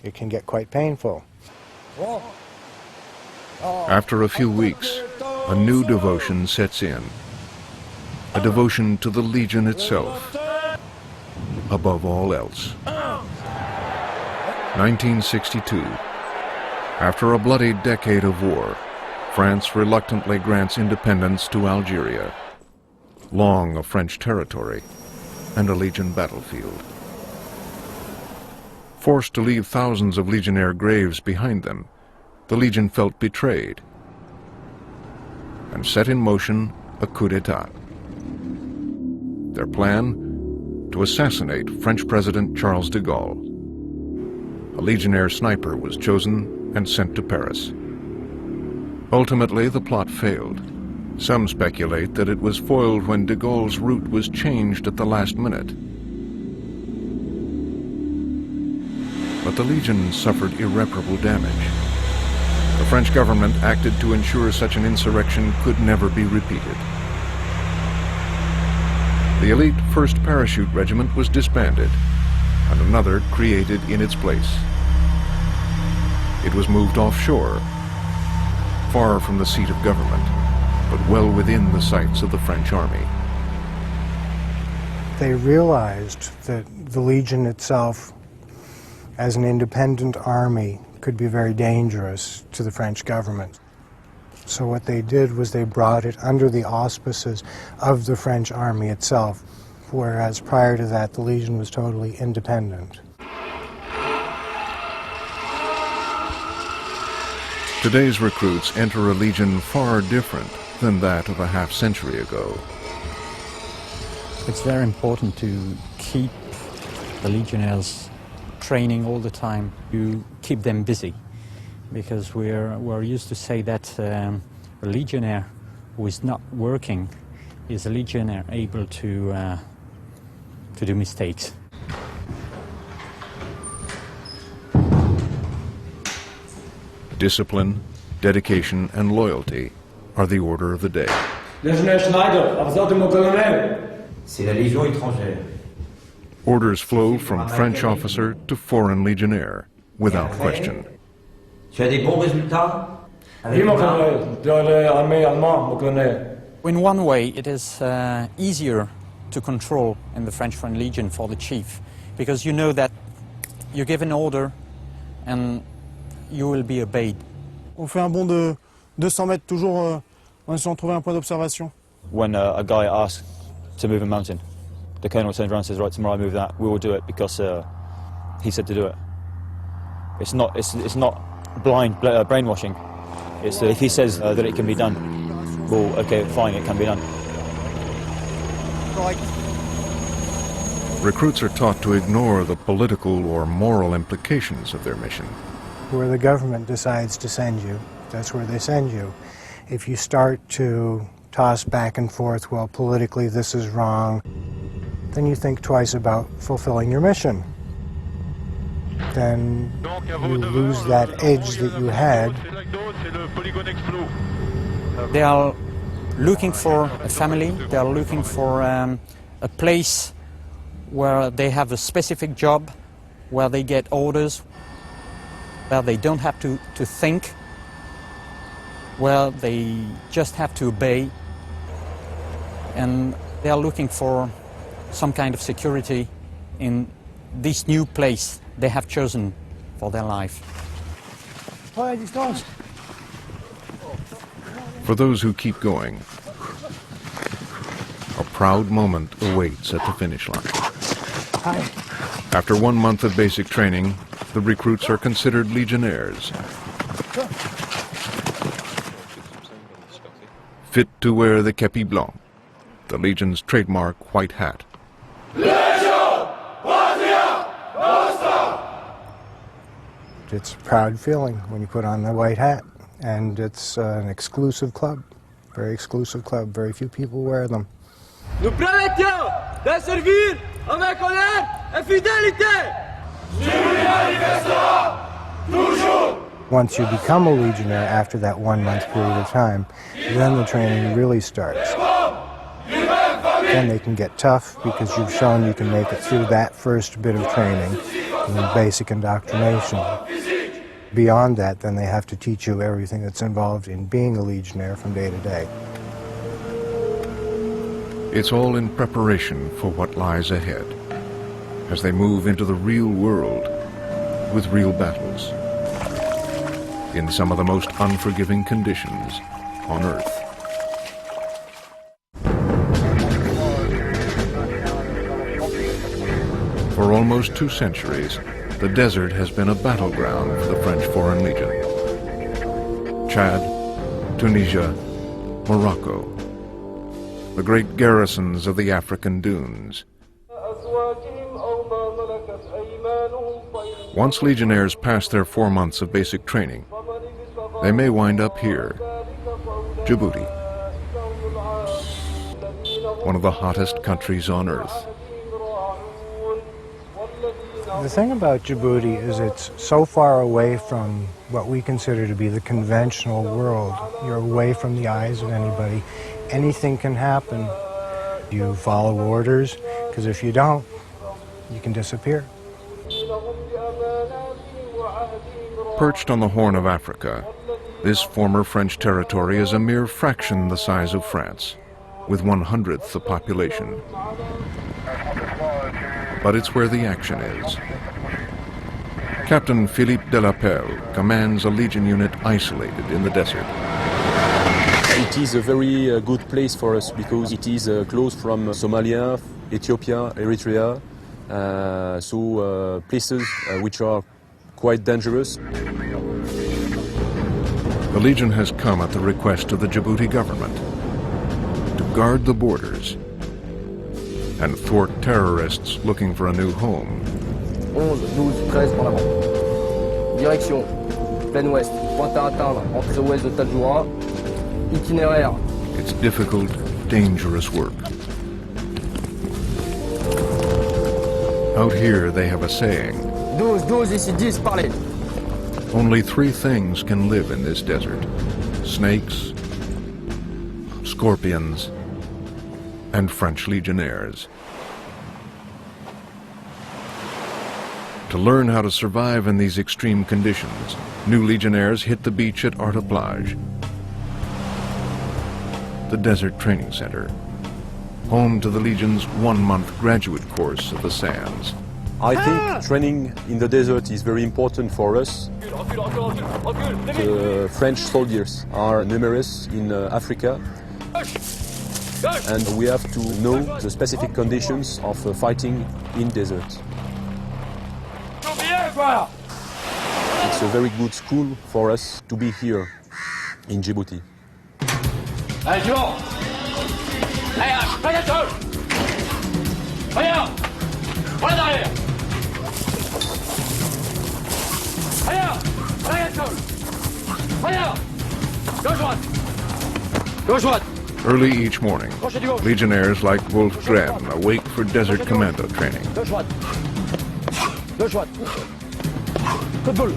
It can get quite painful. After a few weeks, a new devotion sets in. A devotion to the Legion itself, above all else. 1962. After a bloody decade of war, France reluctantly grants independence to Algeria, long a French territory and a Legion battlefield. Forced to leave thousands of Legionnaire graves behind them, the Legion felt betrayed and set in motion a coup d'etat. Their plan? To assassinate French President Charles de Gaulle. A Legionnaire sniper was chosen and sent to Paris. Ultimately, the plot failed. Some speculate that it was foiled when de Gaulle's route was changed at the last minute. But the Legion suffered irreparable damage. The French government acted to ensure such an insurrection could never be repeated. The elite 1st Parachute Regiment was disbanded, and another created in its place. It was moved offshore, far from the seat of government, but well within the sights of the French army. They realized that the Legion itself, as an independent army, could be very dangerous to the French government. So what they did was they brought it under the auspices of the French army itself, whereas prior to that, the Legion was totally independent. Today's recruits enter a Legion far different than that of a half-century ago. It's very important to keep the Legionnaires training all the time, to keep them busy. Because we're used to say that a Legionnaire who is not working is a Legionnaire able to do mistakes. Discipline, dedication, and loyalty are the order of the day. C'est la Légion étrangère. Orders flow from French officer to foreign Legionnaire without question. Tu as des bons résultats? In one way, it is easier to control in the French Foreign Legion for the chief, because you know that you give an order and you will be obeyed. On fait un bond de 200 mètres, toujours en essayant de trouver un point d'observation. When a guy asks to move a mountain, the colonel turns around and says, right, tomorrow I move that, we will do it because he said to do it. It's not blind brainwashing. It's if he says that it can be done, well, okay, fine, it can be done. Recruits are taught to ignore the political or moral implications of their mission. Where the government decides to send you, that's where they send you. If you start to toss back and forth, well, politically this is wrong, then you think twice about fulfilling your mission. Then you lose that edge that you had. They are looking for a family, they are looking for a place where they have a specific job, where they get orders, where they don't have to think, where they just have to obey, and they are looking for some kind of security in this new place they have chosen for their life. For those who keep going, a proud moment awaits at the finish line. After 1 month of basic training, the recruits are considered Legionnaires, fit to wear the képi blanc, the Legion's trademark white hat. It's a proud feeling when you put on the white hat, and it's an exclusive club, very exclusive club. Very few people wear them. Nous promettons de servir avec honneur et fidélité. Once you become a Legionnaire after that 1 month period of time, then the training really starts. Then they can get tough because you've shown you can make it through that first bit of training. and basic indoctrination. Beyond that, then they have to teach you everything that's involved in being a Legionnaire from day to day. It's all in preparation for what lies ahead as they move into the real world with real battles in some of the most unforgiving conditions on Earth. For almost 2 centuries, the desert has been a battleground for the French Foreign Legion. Chad, Tunisia, Morocco, the great garrisons of the African dunes. Once Legionnaires pass their 4 months of basic training, they may wind up here, Djibouti, one of the hottest countries on Earth. The thing about Djibouti is it's so far away from what we consider to be the conventional world. You're away from the eyes of anybody. Anything can happen. You follow orders, because if you don't, you can disappear. Perched on the Horn of Africa, this former French territory is a mere fraction the size of France, with 1/100th the population. But it's where the action is. Captain Philippe Delapelle commands a Legion unit isolated in the desert. It is a very good place for us because it is close from Somalia, Ethiopia, Eritrea, places which are quite dangerous. The Legion has come at the request of the Djibouti government to guard the borders and thwart terrorists looking for a new home. 11, 12, 13 en avant. Direction, plein ouest, pointe à atteindre, entrée ouest de Tadjoura. Itinéraire. It's difficult, dangerous work. Out here they have a saying. 12, 12, ici 10, parlez. Only 3 things can live in this desert: snakes, scorpions, and French Legionnaires. To learn how to survive in these extreme conditions, new Legionnaires hit the beach at Arta Plage, the desert training center, home to the Legion's 1-month graduate course of the sands. I think training in the desert is very important for us. The French soldiers are numerous in Africa, and we have to know the specific conditions of fighting in desert. It's a very good school for us to be here in Djibouti. Allez, suivant. Allez, pas d'atteinte. Rien. Voilà derrière. Rien. Rien d'atteinte. Rien. Gauche droite. Gauche droite. Early each morning, Legionnaires like Wolf Graham awake for desert commando training. Gauche droite. Gauche droite. Coup de boule.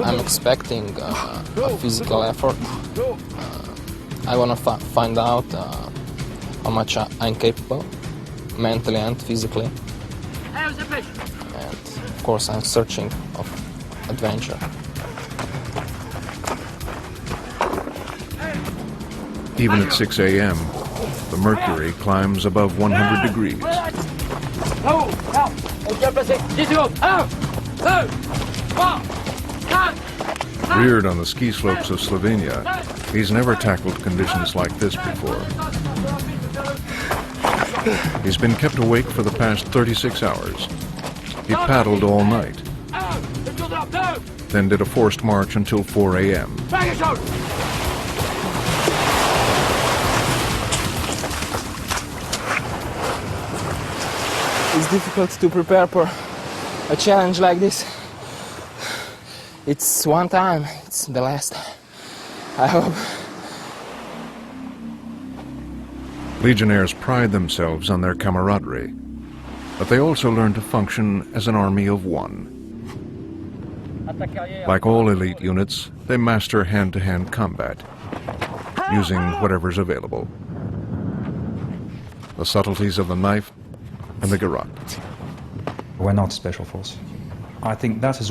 I'm expecting a physical effort. I want to find out how much I'm capable, mentally and physically. And of course I'm searching of adventure. Even at 6 a.m., the mercury climbs above 100 degrees. Reared on the ski slopes of Slovenia, he's never tackled conditions like this before. He's been kept awake for the past 36 hours. He paddled all night, then did a forced march until 4 a.m. It's difficult to prepare for a challenge like this. It's one time, it's the last, I hope. Legionnaires pride themselves on their camaraderie, but they also learn to function as an army of one. Like all elite units, they master hand-to-hand combat, using whatever's available. The subtleties of the knife and the garrote. We're not special force. I think that is